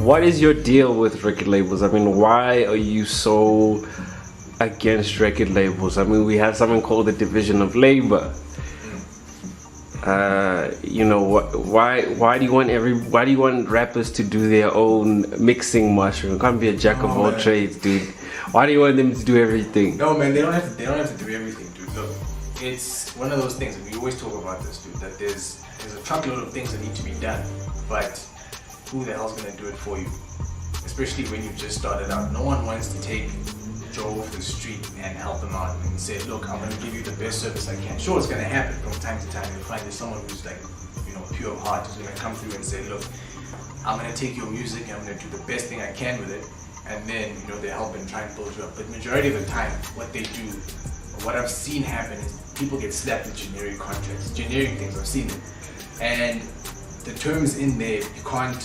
what is your deal with record labels? I mean, why are you so against record labels? I mean, we have something called the division of labor. Why do you want rappers to do their own mixing mushroom? It can't be a jack of all trades, dude. Why do you want them to do everything? No, man, they don't have to do everything, dude. Look, it's one of those things, and we always talk about this, dude, that there's a truckload of things that need to be done, but who the hell's gonna do it for you? Especially when you just started out. No one wants to take Joe off the street and help him out and say, look, I'm gonna give you the best service I can. Sure, it's gonna happen from time to time. You'll find there's someone who's like, pure of heart, who's gonna come through and say, look, I'm gonna take your music and I'm gonna do the best thing I can with it, and then they help and try and build you up. But majority of the time, what they do, what I've seen happen is people get slapped with generic contracts, generic things. I've seen it, and the terms in there, you can't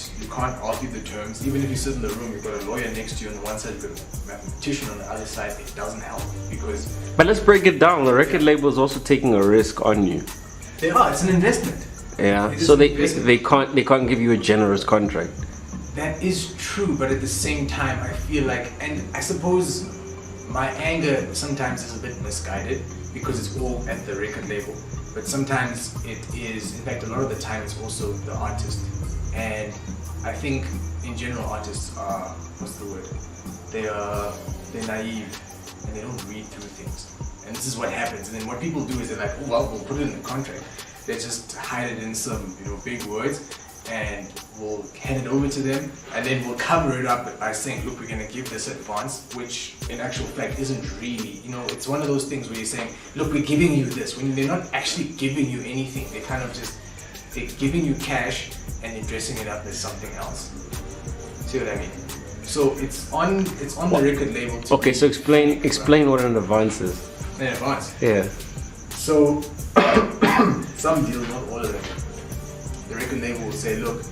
argue the terms. Even if you sit in the room, you've got a lawyer next to you on the one side, you've got a mathematician on the other side. It doesn't help because. But let's break it down. The record label is also taking a risk on you. They are. It's an investment. Yeah. So they can't give you a generous contract. That is true, but at the same time, I feel like, and I suppose my anger sometimes is a bit misguided because it's all at the record label. But sometimes it is, in fact, a lot of the time it's also the artist. And I think in general artists are, what's the word? They're naive and they don't read through things. And this is what happens. And then what people do is they're like, oh well, we'll put it in the contract. They just hide it in some big words and we'll hand it over to them, and then we'll cover it up by saying, look, we're going to give this advance, which in actual fact isn't really, it's one of those things where you're saying, look, we're giving you this, when they're not actually giving you anything. They're kind of they're giving you cash and they're dressing it up as something else. See what I mean? So it's on the record label. Okay, so explain what an advance is. An advance? Yeah. So some deals, not all of them. The record label will say, look,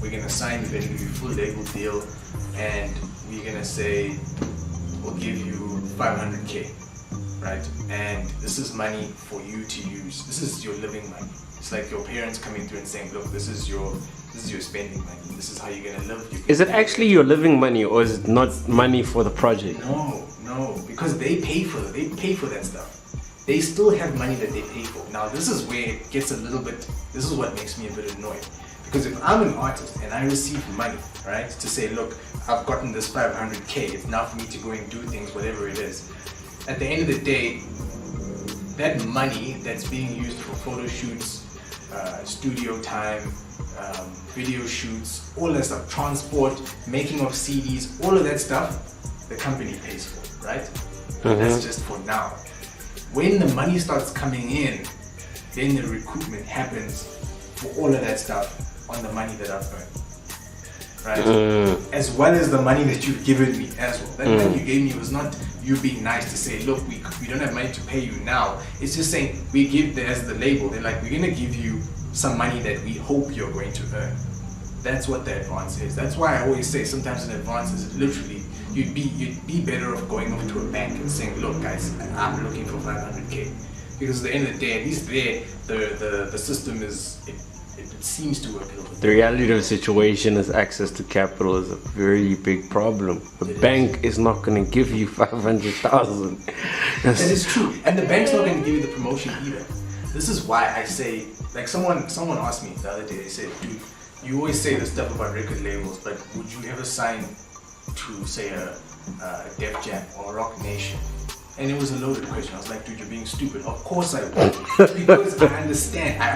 we're going to sign you, we're going to give you a full label deal, and we're going to say, we'll give you 500K, right? And this is money for you to use. This is your living money. It's like your parents coming through and saying, look, this is your spending money. This is how you're going to live. Is it actually your living money, or is it not money for the project? No, because they pay for that stuff. They still have money that they pay for. Now this is where it gets this is what makes me a bit annoyed. Because if I'm an artist and I receive money, right, to say, look, I've gotten this 500K, it's now for me to go and do things, whatever it is. At the end of the day, that money that's being used for photo shoots, studio time, video shoots, all that stuff, transport, making of CDs, all of that stuff, the company pays for, right? But that's just for now. When the money starts coming in, then the recoupment happens for all of that stuff on the money that I've earned, right? As well as the money that you've given me as well. That money you gave me was not you being nice to say, look, we don't have money to pay you now. It's just saying, we give as the label, they're like, we're going to give you some money that we hope you're going to earn. That's what the advance is. That's why I always say sometimes an advance is literally, you'd be better off going over to a bank and saying, look guys, I'm looking for 500K. Because at the end of the day, at least there, the system is, it seems to work a little bit. The reality of the situation is access to capital is a very big problem. The bank is not going to give you 500,000. That is true. And the bank's not going to give you the promotion either. This is why I say, like someone asked me the other day, they said, dude, you always say this stuff about record labels, but would you ever sign to, say, a Def Jam or a Rock Nation? And it was a loaded question. I was like, dude, you're being stupid. Of course I would. Because I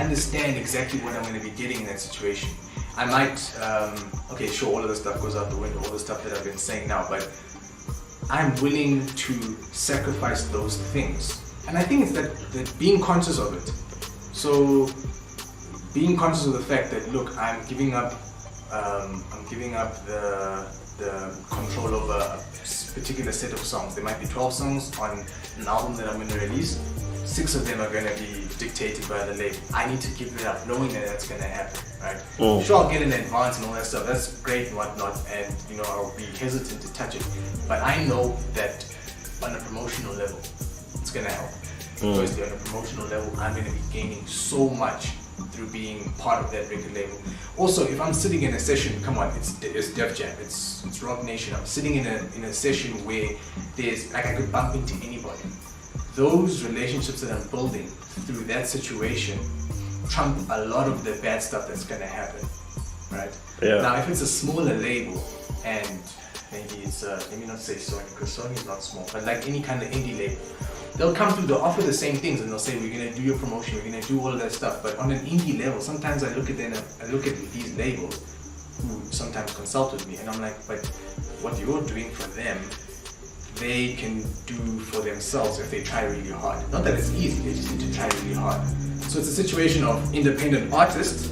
understand exactly what I'm going to be getting in that situation. I might, okay, sure, all of the stuff goes out the window, all the stuff that I've been saying now, but I'm willing to sacrifice those things. And I think it's that being conscious of it. So, being conscious of the fact that, look, I'm giving up the control over a particular set of songs. There might be 12 songs on an album that I'm going to release. 6 of them are going to be dictated by the label. I need to give it up, knowing that that's going to happen, right? Sure, I'll get an advance and all that stuff. That's great and whatnot, and I'll be hesitant to touch it. But I know that on a promotional level, it's going to help. Firstly, on a promotional level, I'm going to be gaining so much through being part of that record label. Also, if I'm sitting in a session, come on, it's Def Jam, it's Rock Nation. I'm sitting in a session where there's like I could bump into anybody. Those relationships that I'm building through that situation trump a lot of the bad stuff that's gonna happen, right? Yeah. Now, if it's a smaller label and maybe it's let me not say Sony because Sony is not small, but like any kind of indie label, they'll come through, they'll offer the same things and they'll say we're gonna do your promotion, we're gonna do all of that stuff. But on an indie level, sometimes I look at these labels who sometimes consult with me and I'm like, but what you're doing for them, they can do for themselves if they try really hard. Not that it's easy, they just need to try really hard. So it's a situation of independent artists,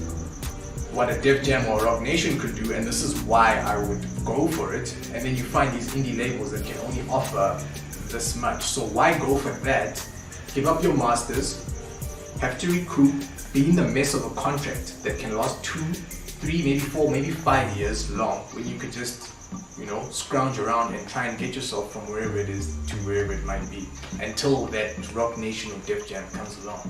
what a Def Jam or Rock Nation could do, and this is why I would go for it. And then you find these indie labels that can only offer this much. So why go for that? Give up your masters, have to recoup, be in the mess of a contract that can last 2, 3, maybe 4, maybe 5 years long, when you could just, you know, scrounge around and try and get yourself from wherever it is to wherever it might be until that Rock Nation or Def Jam comes along.